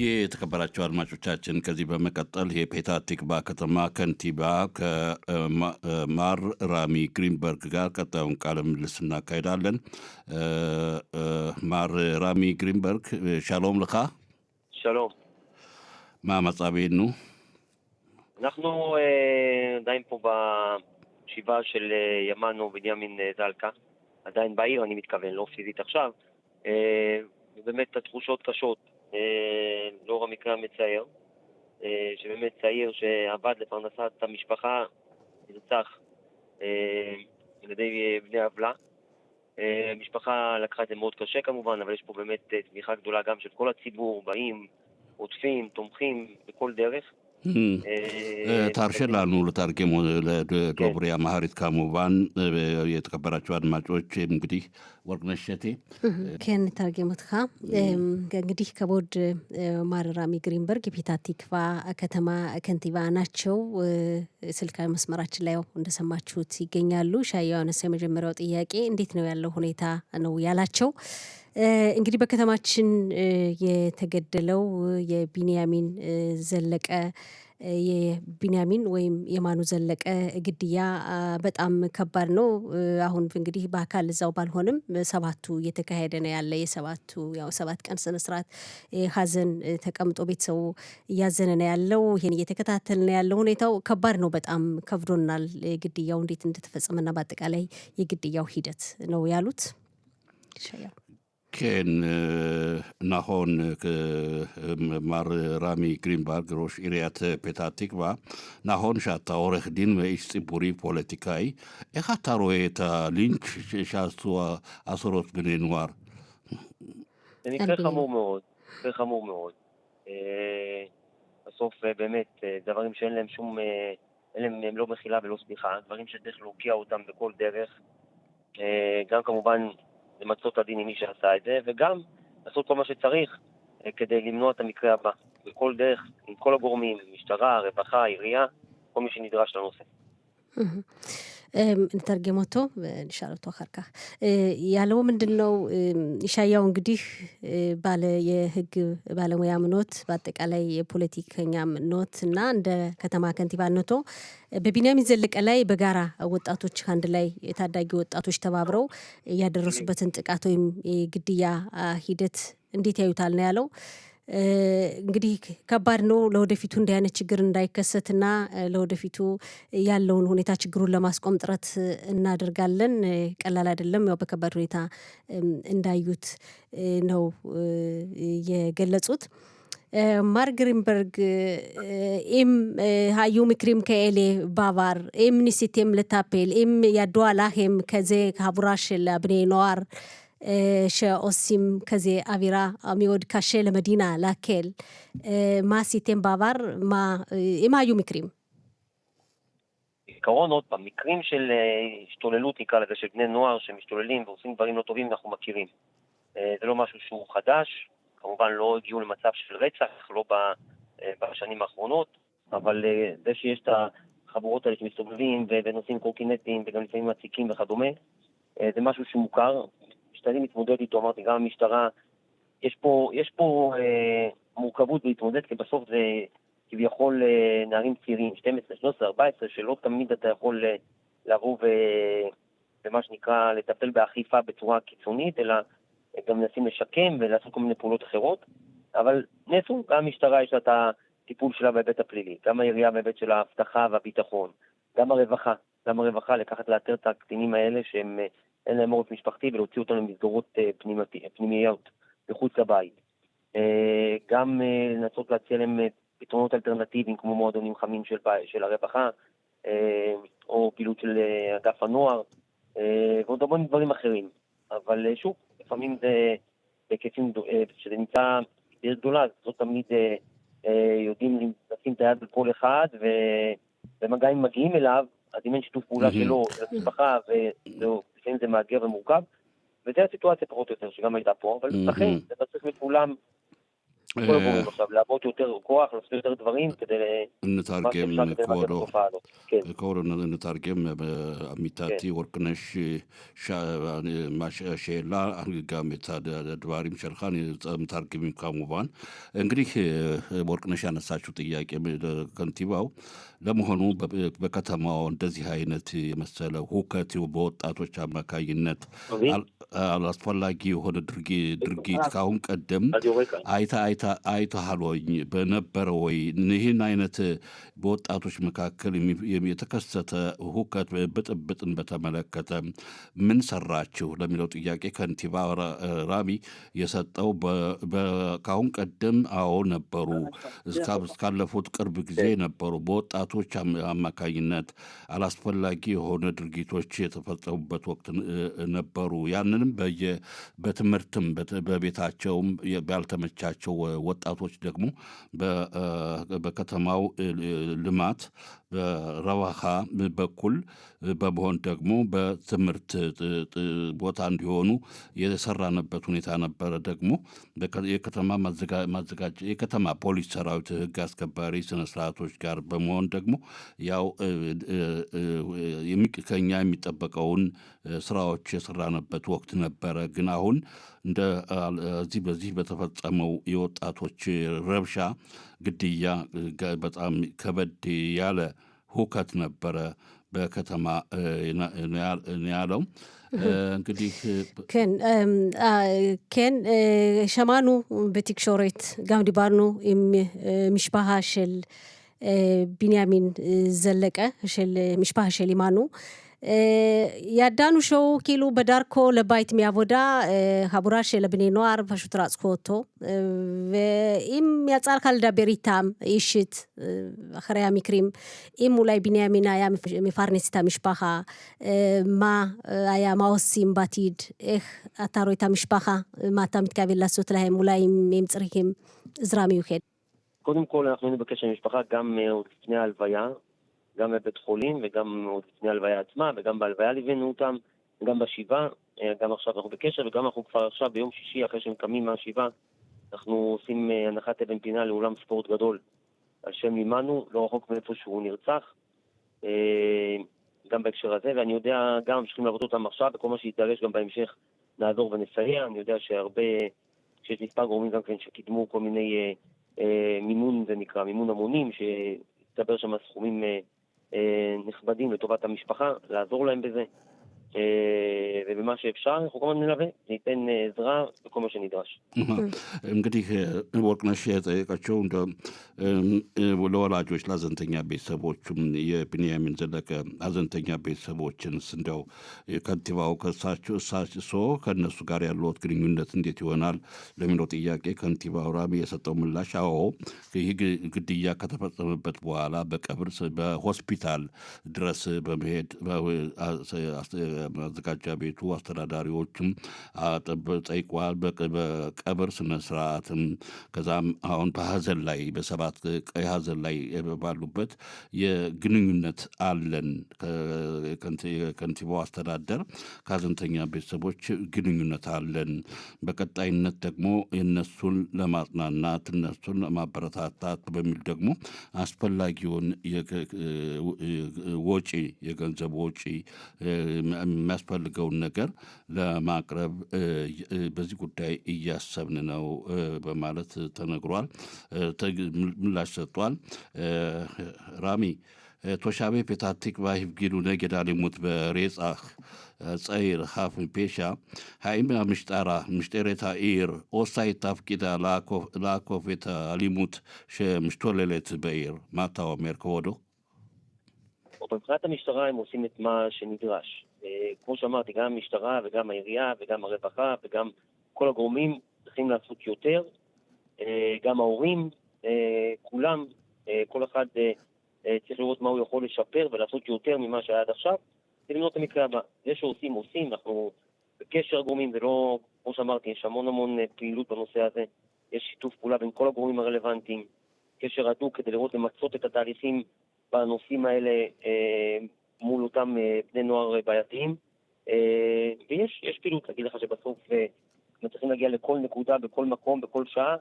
የተከበራቸው አድማጮቻችን ከዚህ በመቀጠል የፔታ ቲክቫ ከተማ ከንቲባ ከማር ራሚ ግሪንበርግ ጋር ቀጣዩን ቃለ ምልልስ እናካሄዳለን። ማር ራሚ ግሪንበርግ שלום לך. שלום. מה מצבנו? אנחנו עדיין פה בשבעה של ימנו בנימין זלקה, עדיין בעיר, אני מתכוון, לא פיזית עכשיו. באמת התחושות קשות, לאור המקרה המצער, שבאמת צעיר שעבד לפרנסת המשפחה, נרצח על ידי בני עוולה. המשפחה לקחה את זה מאוד קשה כמובן, אבל יש פה באמת תמיכה גדולה גם של כל הציבור, באים, עוטפים, תומכים בכל דרך. ታርሸ ላኑ ለታርጌሞ ለዶብሪያ ማህሪት ከሙባን የተከበራቸው አድማጮች እንግዲህ ወርቅነሽ እሸቴ ከን ታርጌሞትካ እንግዲህ ከቦርድ ማር ራሚ ግሪንበርግ የፔታ ቲክቫ ከተማ ከንቲባ ናቸው። ስልካዊ መስመራችን ላይ እንደሰማችሁት ይገኛሉ። ሻያው አነሳ የመጀመሪያው ጥያቄ እንዴት ነው ያለው ሁኔታ ነው ያላቸው። እንግዲህ በከተማችን የተገደለው የቢንያሚን ዘለቀ የቢንያሚን ወይም የማኑ ዘለቀ ግድያ በጣም ከባድ ነው። አሁን እንግዲህ በአካል እዛው ባልሆንም ሰባቱ እየተካሄደ ነው ያለ የሰባቱ ያው 7 ቀን ስነ ስርዓት ሀዘን ተቀምጦ ቤተሰቡ እያዘነ ነው ያለው። ይሄን እየተከታተልን ነው ያለው። ሁኔታው ከባድ ነው። በጣም ከብዶናል። ግድያው እንዴት እንደተፈጸመና በአጠቃላይ የግድያው ሂደት ነው ያሉት። כן, נכון, מר רמי גרינברג, ראש עיריית פתח תקווה, נכון שאתה עורך דין ואיש ציבורי פוליטיקאי, איך אתה רואה את הלינץ' שעשו עשרות בני נוער? זה מקרה חמור מאוד, מקרה חמור מאוד. בסוף באמת דברים שאין להם שום, הם לא מחילה ולא סליחה, דברים שצריך להוקיע אותם בכל דרך, גם כמובן למצות הדין עם מי שעשה את זה, וגם לעשות כל מה שצריך כדי למנוע את המקרה הבא. בכל דרך, עם כל הגורמים, משטרה, רווחה, עירייה, כל מי שנדרש לנושא. እንተርገም אותו እንሻል אותו אחר כך ያለው ምንድነው ኢሻያው እንግዲህ ባለ የህግ ባለሙያ ምኖት በአጠቃላይ የፖለቲከኛ ምኖት እና እንደ ከተማ ከንቲባነቶ በቢንያሚን ዘለቀ ላይ በጋራ ወጣቶች አንድ ላይ የታዳጊ ወጣቶች ተባብረው ያደረሱበትን ጥቃት ወይም የግድያ ሂደት እንዴት ያዩታል ነው ያለው። እንግዲህ ከባድ ነው። ለወደፊቱ እንዲህ አይነት ችግር እንዳይከሰትና ለወደፊቱ ያለውን ሁኔታ ችግሩን ለማስቆም ጥረት እናደርጋለን። ቀላል አይደለም። ያው በከባድ ሁኔታ እንዳዩት ነው የገለጹት። ማር ግሪንበርግ ኤም ሃዩ ምክሪም ከኤሌ ባቫር ኤም ኒሲቴም ለታፔል ኤም ያዷላሄም ከዜ ካብራሽ ለብኔ ኖር שעושים כזה אווירה מאוד קשה למדינה להקל. מה עשיתם בעבר? אם היו מקרים? עיקרון עוד פעם, מקרים של השתוללות נקרא לזה, של בני נוער שמשתוללים ועושים דברים לא טובים, אנחנו מכירים. זה לא משהו שהוא חדש, כמובן לא הגיעו למצב של רצח, לא בשנים האחרונות, אבל זה שיש את החבורות האלה שמסתובבים ונוסעים קורקינטים וגם לפעמים מציקים וכדומה, זה משהו שמוכר. משתדלים להתמודד איתו, אמרתי, גם המשטרה, יש פה מורכבות להתמודד, כי בסוף זה כביכול נערים צעירים, 12, 13, 14, שלא תמיד אתה יכול לבוא ומה שנקרא, לטפל באכיפה בצורה קיצונית, אלא גם מנסים לשקם ולעשות כל מיני פעולות אחרות, אבל נעשו, גם המשטרה יש לה את הטיפול שלה בהיבט הפלילי, גם העירייה בהיבט של ההבטחה והביטחון, גם הרווחה לקחת לאתר את הקטינים האלה שהם אין להם עורף משפחתי ולהוציא אותנו למסגרות פנימיות מחוץ לבית. גם לנסות להציע להם פתרונות אלטרנטיביים כמו מועדונים חמים של הרווחה, או פעילות של אגף הנוער, ועוד הרבה דברים אחרים. אבל שוב, לפעמים זה בהיקפים, כשזה נמצא בעיר גדולה, זאת תמיד יודעים לשים את היד בכל אחד, ובמגע אם מגיעים אליו, אז אם אין שיתוף פעולה שלו, למשפחה, לפעמים זה מאתגר ומורכב, וזה הסיטואציה פחות או יותר, שגם הייתה פה, אבל לכן, זה צריך מכולם כל הגורמים עכשיו, לעבוד יותר כוח, לעשות יותר דברים, כדי מה נתרגם שאפשר כדי למגר את כבודו. התופעה הזאת. כן, כבודו נתרגם כן. עמיתתי ወርቅነሽ השאלה גם את הדברים שלך מתרגמים כמובן እንግዲህ ወርቅነሽ ያነሳችው ጥያቄ ከንቲባው ለመሆኑ በከተማው እንደዚህ አይነት የመሰለ ሁከት በወጣቶች አማካይነት አላስፈላጊ የሆነ ድርጊት ካሁን ቀደም አይተሃል ወይ በነበረ ወይ ይህን አይነት በወጣቶች መካከል የተከሰተ ሁከት ብጥብጥን በተመለከተ ምን ሰራችሁ ለሚለው ጥያቄ ከንቲባ ራሚ የሰጠው ካሁን ቀደም አዎ ነበሩ እስካለፉት ቅርብ ጊዜ ነበሩ በወጣቶች አማካኝነት አላስፈላጊ የሆነ ድርጊቶች የተፈጸሙበት ወቅት ነበሩ ያንንም በትምህርትም በቤታቸውም ባልተመቻቸው ወጣቶች ደግሞ በከተማው ልማት በረዋሃ በኩል በመሆን ደግሞ በትምህርት ቦታ እንዲሆኑ የሰራንበት ሁኔታ ነበረ። ደግሞ የከተማ ማዘጋጀ የከተማ ፖሊስ ሰራዊት ህግ አስከባሪ ስነ ስርዓቶች ጋር በመሆን ደግሞ ያው ከኛ የሚጠበቀውን ስራዎች የሰራንበት ወቅት ነበረ። ግን አሁን በዚህ በተፈጸመው የወጣቶች ረብሻ ግድያ በጣም ከበድ ያለ ሁከት ነበረ በከተማ ያለው እንግዲህ כן, שמענו בתקשורת, גם דיברנו עם משפחה של בנימין זלקה, של משפחה של אימנו, ידענו שהוא כאילו בדרכו לבית מעבודה, חבורה של בני נוער פשוט רצחו אותו, ואם יצא לך לדבר איתם אישית אחרי המקרים, אם אולי בנימין היה מפרנס את המשפחה, מה עושים בעתיד, איך אתה רואה את המשפחה, מה אתה מתכוון לעשות להם, אולי אם הם צריכים עזרה מיוחדת. קודם כל אנחנו היינו בקשר עם המשפחה גם עוד לפני ההלוויה, גם בבית חולים וגם עוד לפני ההלוויה עצמה, וגם בהלוויה ליווינו אותם, גם בשבעה, גם עכשיו אנחנו בקשר, וגם אנחנו כבר עכשיו ביום שישי אחרי שהם קמים מהשבעה, אנחנו עושים הנחת אבן פינה לאולם ספורט גדול על שם אימנו, לא רחוק מאיפה שהוא נרצח, גם בהקשר הזה, ואני יודע גם שצריכים לעבוד אותם עכשיו, וכל מה שיתדרש גם בהמשך נעזור ונסייע. אני יודע שיש מספר גורמים גם כן שקידמו כל מיני מימון, זה נקרא מימון המונים, שתסתבר שם סכומים נכבדים לטובת המשפחה, לעזור להם בזה, ובמה שאפשר אנחנו כמובן נלווה, ניתן עזרה בכל מה שנדרש. እንግዲህ ወርቅነሽ የጠየቀችው ለወላጆች ለሀዘንተኛ ቤተሰቦችም የቢንያሚን ዘለቀ ሀዘንተኛ ቤተሰቦችንስ እንደው ከንቲባው እሳቸው ከእነሱ ጋር ያለዎት ግንኙነት እንዴት ይሆናል ለሚለው ጥያቄ ከንቲባው ራሚ የሰጠው ምላሽ አዎ ይህ ግድያ ከተፈጸመበት በኋላ በሆስፒታል ድረስ በመሄድ ማዘጋጃ ቤቱ አስተዳዳሪዎችም ጠይቋል። በቀብር ስነ ስርዓትም ከዛም አሁን በሀዘን ላይ በሰባት ቀይ ሀዘን ላይ ባሉበት የግንኙነት አለን። ከንቲባው አስተዳደር ከሀዘንተኛ ቤተሰቦች ግንኙነት አለን። በቀጣይነት ደግሞ የነሱን ለማጽናናት እነሱን ለማበረታታት በሚል ደግሞ አስፈላጊውን ወጪ የገንዘብ ወጪ የሚያስፈልገውን ነገር ለማቅረብ በዚህ ጉዳይ እያሰብን ነው በማለት ተነግሯል። ምላሽ ሰጥቷል። ራሚ ቶሻቤ ፔታህ תקווה הפגינו נגד האלימות ברצח צעיר חף מפשע, האם משטרת העיר עושה את תפקידה לעקוף את האלימות שמשתוללת בעיר? מה אתה אומר כבודו? מבחינת המשטרה הם עושים את מה שנדרש. כמו שאמרתי, גם המשטרה וגם העירייה וגם הרווחה וגם כל הגורמים צריכים לעשות יותר. גם ההורים, כולם, כל אחד צריך לראות מה הוא יכול לשפר ולעשות יותר ממה שהיה עד עכשיו. זה למנות את המקרה הבא. זה שעושים, אנחנו בקשר הגורמים, זה לא, כמו שאמרתי, יש המון פעילות בנושא הזה. יש שיתוף פעולה בין כל הגורמים הרלוונטיים. קשר הדוק כדי לראות למצות את התהליכים בנושאים האלה מול אותם בני נוער בעייתיים. ויש פעילות, להגיד לך שבסוף מצליחים להגיע לכל נקודה, בכל מקום, בכל שעה,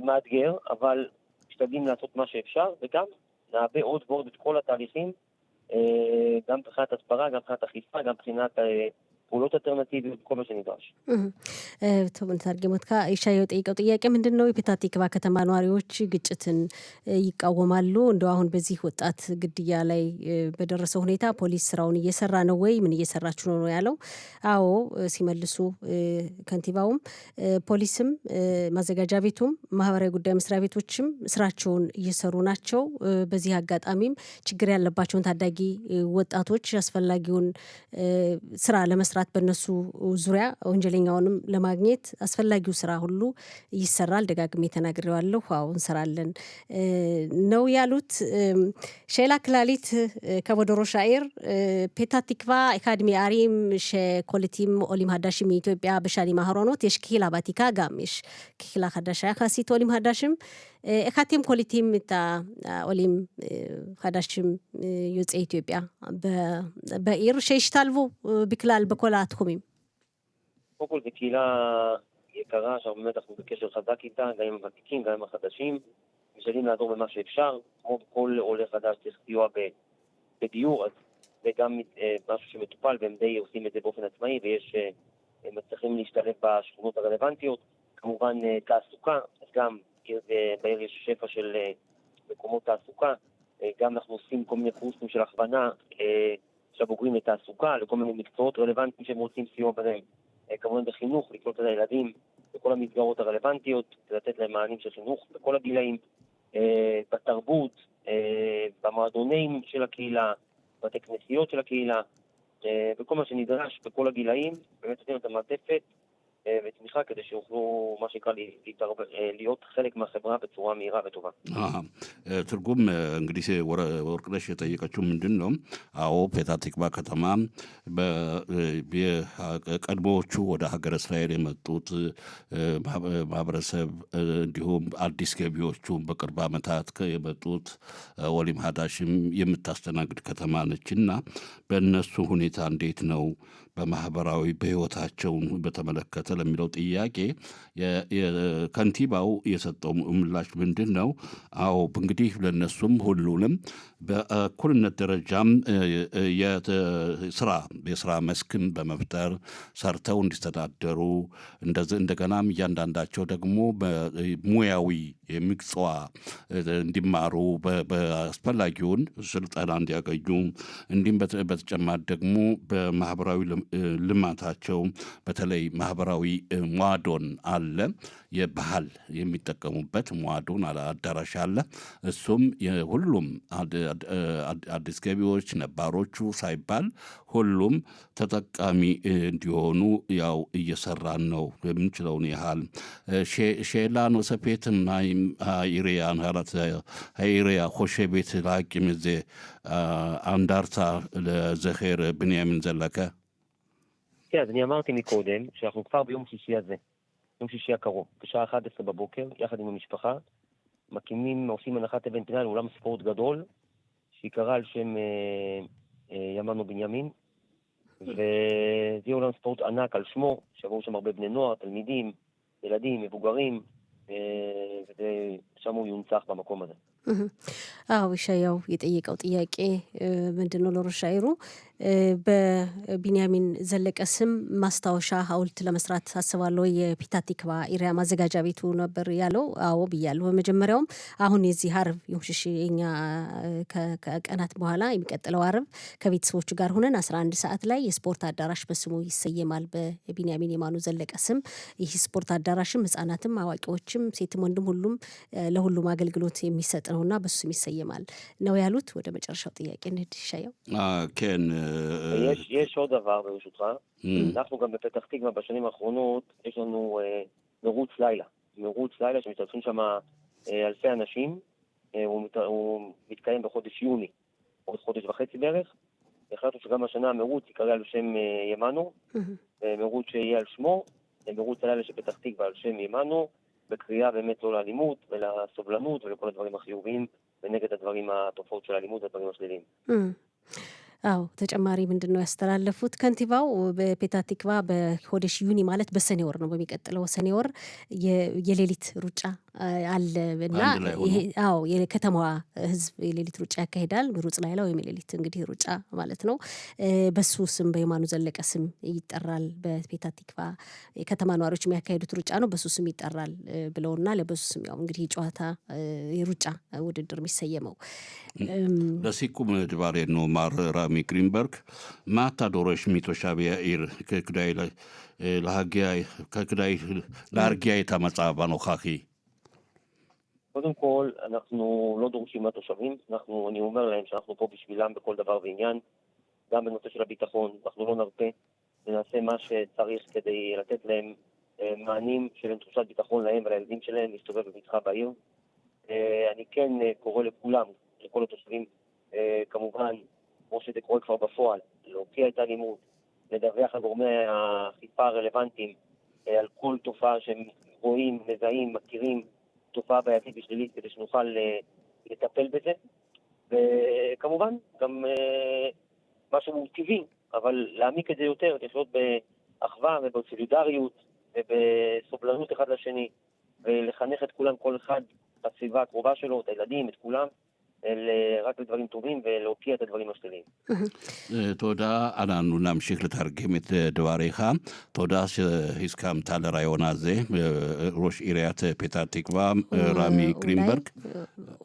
מאתגר, אבל משתדלים לעשות מה שאפשר, וגם נעבה עוד ועוד את כל התהליכים, גם מבחינת הסברה, גם מבחינת אכיפה, גם מבחינת פעולות אלטרנטיביות, כל מה שנדרש. טוב እንታርገም ወትካ ኢሻዮ ጠይቀው ጥያቄ ምንድነው የፔታ ቲክቫ ከተማ ነዋሪዎች ግጭትን ይቃወማሉ እንደው አሁን በዚህ ወጣት ግድያ ላይ በደረሰው ሁኔታ ፖሊስ ስራውን እየሰራ ነው ወይ ምን እየሰራችሁ ነው ያለው አዎ ሲመልሱ ከንቲባውም ፖሊስም ማዘጋጃ ቤቱም ማህበራዊ ጉዳይ መስሪያ ቤቶችም ስራቸውን እየሰሩ ናቸው በዚህ አጋጣሚም ችግር ያለባቸውን ታዳጊ ወጣቶች አስፈላጊውን ስራ ለመስራት በእነሱ ዙሪያ ወንጀለኛውንም ለማግኘት አስፈላጊው ስራ ሁሉ ይሰራል ደጋግሜ ተናግሬዋለሁ አዎ እንሰራለን ነው ያሉት ሼላ ክላሊት ከቦዶሮ ሻይር ፔታ ቲክቫ አካዴሚ አሪም ሸኮሊቲም ኦሊም ሀዳሽም ኢትዮጵያ በሻሊ ማህሮኖት የሽኪላ ባቲካ ጋምሽ ኪላ ሀዳሻ ካሲት ኦሊም ሀዳሽም እካቲም ኮሊቲም ታ ኦሊም ሀዳሽም ዩጽ ኢትዮጵያ በኢር ሸሽታልቡ בכלל בכל התחומים. קודם כל, זו קהילה יקרה, שבאמת אנחנו בקשר חזק איתה, גם עם הוותיקים, גם עם החדשים, משתדלים לעזור במה שאפשר, כמו כל עולה חדש צריך סיוע בדיור, אז זה גם משהו שמטופל, והם די עושים את זה באופן עצמאי, ויש מצליחים להשתלב בשכונות הרלוונטיות, כמובן תעסוקה, אז גם בעיר יש שפע של מקומות תעסוקה, גם אנחנו עושים כל מיני קורסים של הכוונה, שהבוגרים לתעסוקה, לכל מיני מקצועות רלוונטיים שהם רוצים סיוע בהם, כמובן בחינוך, לקלוט את הילדים בכל המסגרות הרלוונטיות, לתת להם מענים של חינוך בכל הגילאים, בתרבות, במועדונים של הקהילה, בתי כנסיות של הקהילה, וכל מה שנדרש בכל הגילאים, באמת נותנים את המעטפת ותמיכה כדי שיוכלו, מה שנקרא, להיות חלק מהחברה בצורה מהירה וטובה. ትርጉም እንግዲህ ወርቅነሽ የጠየቀችው ምንድን ነው? አዎ ፔታ ቲክቫ ከተማ ቀድሞዎቹ ወደ ሀገረ እስራኤል የመጡት ማህበረሰብ እንዲሁም አዲስ ገቢዎቹ በቅርብ ዓመታት የመጡት ኦሊም ሀዳሽም የምታስተናግድ ከተማ ነችና በእነሱ ሁኔታ እንዴት ነው በማህበራዊ በህይወታቸውን በተመለከተ ለሚለው ጥያቄ ከንቲባው የሰጠው ምላሽ ምንድን ነው? አዎ እንግዲህ ለነሱም ሁሉንም በእኩልነት ደረጃም የስራ መስክም በመፍጠር ሰርተው እንዲስተዳደሩ እንደገናም እያንዳንዳቸው ደግሞ ሙያዊ የሚቅጽዋ እንዲማሩ በአስፈላጊውን ስልጠና እንዲያገኙ እንዲሁም በተጨማሪ ደግሞ በማህበራዊ ልማታቸው በተለይ ማህበራዊ ሟዶን አለ የባህል የሚጠቀሙበት ሟዶን አዳራሽ አለ እሱም ሁሉም አዲስ ገቢዎች ነባሮቹ ሳይባል ሁሉም ተጠቃሚ እንዲሆኑ ያው እየሰራን ነው የምንችለውን ያህል ሼላ ነው ሰፔትም ኢሪያን ሀላት ኢሪያ ሆሼ ቤት ላቂም ዘ አንዳርታ ለዘኸር ብንያምን ዘለከ כן, אז אני אמרתי מקודם שאנחנו כבר ביום שישי הזה, יום שישי הקרוב, בשעה 11 בבוקר, יחד עם המשפחה, עושים הנחת אבן פינה לאולם ספורט גדול, שיקרא על שם ימנו בנימין, וזה יהיה אולם ספורט ענק על שמו, שעברו שם הרבה בני נוער, תלמידים, ילדים, מבוגרים, ושם הוא יונצח במקום הזה. አዎ ሻያው የጠየቀው ጥያቄ ምንድነው ለሮሻይሩ በቢንያሚን ዘለቀ ስም ማስታወሻ ሐውልት ለመስራት አስባለሁ የፔታ ቲክቫ ኢሪያ ማዘጋጃ ቤቱ ነበር ያለው አዎ ብያለሁ በመጀመሪያውም አሁን የዚህ አርብ የውሽሽኛ ከቀናት በኋላ የሚቀጥለው አርብ ከቤተሰቦቹ ጋር ሆነን 11 ሰዓት ላይ የስፖርት አዳራሽ በስሙ ይሰየማል በቢንያሚን የማኑ ዘለቀ ስም ይህ ስፖርት አዳራሽም ህፃናትም አዋቂዎችም ሴትም ወንድም ሁሉም ለሁሉም አገልግሎት የሚሰጥ ነውና በሱም ይሰየማል ነው ያሉት ወደ መጨረሻው ጥያቄ እንድሻየው כן יש עוד דבר ברשותך אנחנו גם בפתח תקווה בשנים האחרונות יש לנו מרוץ לילה שמשתתפים שם אלפי אנשים הוא מתקיים בחודש יוני עוד חודש וחצי בערך החלטנו שגם השנה המרוץ יקרא על שם ימנו מרוץ שיהיה על שמו מרוץ הלילה של פתח תקווה על שם ימנו בקריאה באמת לא לאלימות ולסובלנות ולכל הדברים החיוביים ונגד הדברים התופעות של האלימות והדברים השליליים. አዎ ተጨማሪ ምንድነው ያስተላለፉት ከንቲባው በፔታህ ቲክቫ በሆዴሽ ዩኒ ማለት በሰኔ ወር ነው በሚቀጥለው ሰኔ ወር የሌሊት ሩጫ አለ እና አንድ ላይ ሆኖ ይሄ አዎ የከተማዋ ህዝብ የሌሊት ሩጫ ያካሂዳል። ሩጽ ላይላ ወይም የሌሊት እንግዲህ ሩጫ ማለት ነው። በሱ ስም በየማኑ ዘለቀ ስም ይጠራል። በፔታህ ቲክቫ የከተማ ነዋሪዎች የሚያካሂዱት ሩጫ ነው፣ በሱ ስም ይጠራል ብለውናል። በሱ ስም ያው እንግዲህ የጨዋታ የሩጫ ውድድር የሚሰየመው לסיכום דברינו, מר רמי גרינברג, מה אתה דורש מתושבי העיר כדי להרגיע את המצב הנוכחי? קודם כל, אנחנו לא דורשים מהתושבים, אני אומר להם שאנחנו פה בשבילם בכל דבר ועניין, גם בנושא של הביטחון, אנחנו לא נרפה, ונעשה מה שצריך כדי לתת להם מענים של תחושת ביטחון להם ולילדים שלהם להסתובב בבטחה בעיר. אני כן קורא לכולם, לכל התושבים, כמובן, כמו שזה קורה כבר בפועל, להוקיע את האלימות, לדווח לגורמי האכיפה הרלוונטיים על כל תופעה שהם רואים, מזהים, מכירים, תופעה בעייתית ושלילית, כדי שנוכל לטפל בזה. וכמובן, גם משהו טבעי, אבל להעמיק את זה יותר, לחיות באחווה ובסולידריות ובסובלנות אחד לשני, ולחנך את כולם, כל אחד בסביבה הקרובה שלו, את הילדים, את כולם, רק לדברים טובים ולהוקיע את הדברים השליליים. תודה, אנחנו נמשיך לתרגם את דבריך. תודה שהסכמת לרעיון הזה, ראש עיריית פתח תקווה, רמי גרינברג.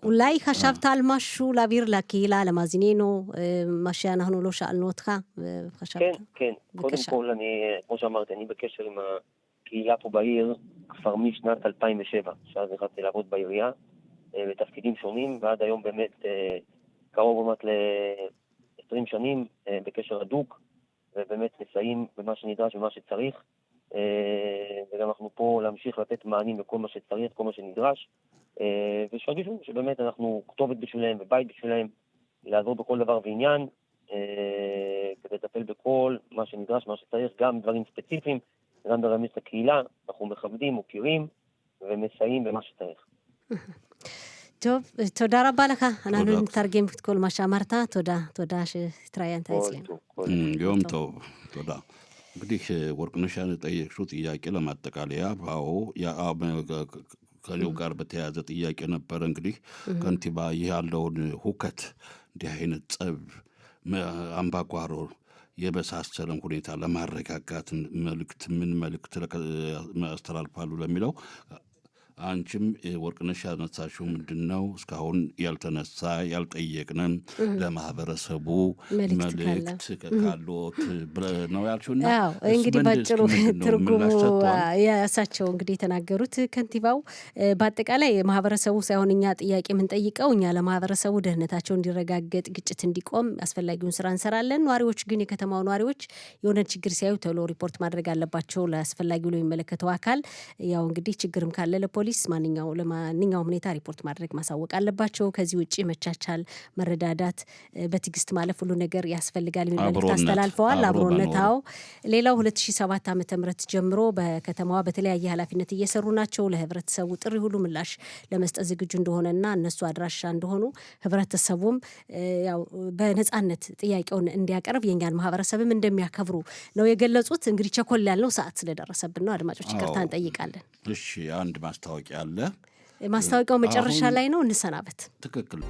אולי חשבת על משהו להעביר לקהילה, למאזינינו, מה שאנחנו לא שאלנו אותך? כן, כן. קודם כל, כמו שאמרתי, אני בקשר עם הקהילה פה בעיר, כבר משנת 2007, שאז נכנסתי לעבוד בעירייה. בתפקידים שונים, ועד היום באמת קרוב באמת ל-20 שנים בקשר הדוק, ובאמת מסייעים במה שנדרש ומה שצריך, וגם אנחנו פה להמשיך לתת מענים בכל מה שצריך, כל מה שנדרש, ושרגישו שבאמת אנחנו כתובת בשבילהם ובית בשבילהם, לעזור בכל דבר ועניין, כדי לטפל בכל מה שנדרש, מה שצריך, גם דברים ספציפיים, גם ברמיס לקהילה, אנחנו מכבדים, מוכירים, ומסייעים במה שצריך. טוב, תודה רבה לך, אנחנו נתרגם את כל מה שאמרת, תודה שהתראיינת אצלנו. יום טוב, תודה. እንግዲህ ወርቅነሽን ጠየቅሽው ጥያቄ ለማጠቃለያ ከሌው ጋር በተያያዘ ጥያቄ ነበረ። እንግዲህ ከንቲባ ይህ ያለውን ሁከት እንዲህ አይነት ጸብ አምባጓሮ የበሳሰለን ሁኔታ ለማረጋጋት ምን መልእክት አስተላልፋሉ ለሚለው አንቺም ወርቅነሽ ያነሳሽው ምንድነው እስካሁን ያልተነሳ ያልጠየቅነን ለማህበረሰቡ መልእክት ካሎት ነው ያልሽውና አዎ እንግዲህ ባጭሩ ትርጉሙ ያሳቸው እንግዲህ የተናገሩት ከንቲባው በአጠቃላይ ማህበረሰቡ ሳይሆን እኛ ጥያቄ ምን ጠይቀው እኛ ለማህበረሰቡ ደህንነታቸው እንዲረጋገጥ ግጭት እንዲቆም አስፈላጊውን ስራ እንሰራለን። ነዋሪዎች ግን የከተማው ነዋሪዎች የሆነ ችግር ሲያዩ ቶሎ ሪፖርት ማድረግ አለባቸው ለአስፈላጊው ለሚመለከተው አካል። ያው እንግዲህ ችግርም ካለ ለፖሊስ ለማንኛውም ሁኔታ ሪፖርት ማድረግ ማሳወቅ አለባቸው። ከዚህ ውጪ መቻቻል፣ መረዳዳት፣ በትግስት ማለፍ ሁሉ ነገር ያስፈልጋል የሚል መልእክት አስተላልፈዋል። አብሮነታው ሌላው 2007 ዓ.ም ጀምሮ በከተማዋ በተለያየ ኃላፊነት እየሰሩ ናቸው። ለህብረተሰቡ ጥሪ ሁሉ ምላሽ ለመስጠት ዝግጁ እንደሆነና እነሱ አድራሻ እንደሆኑ ህብረተሰቡም ያው በነጻነት ጥያቄውን እንዲያቀርብ የኛን ማህበረሰብም እንደሚያከብሩ ነው የገለጹት። እንግዲህ ቸኮል ያለው ሰዓት ስለደረሰብን ነው አድማጮች ይቅርታ እንጠይቃለን። እሺ አንድ ማስታወቂያ አለ። ማስታወቂያው መጨረሻ ላይ ነው። እንሰናበት። ትክክል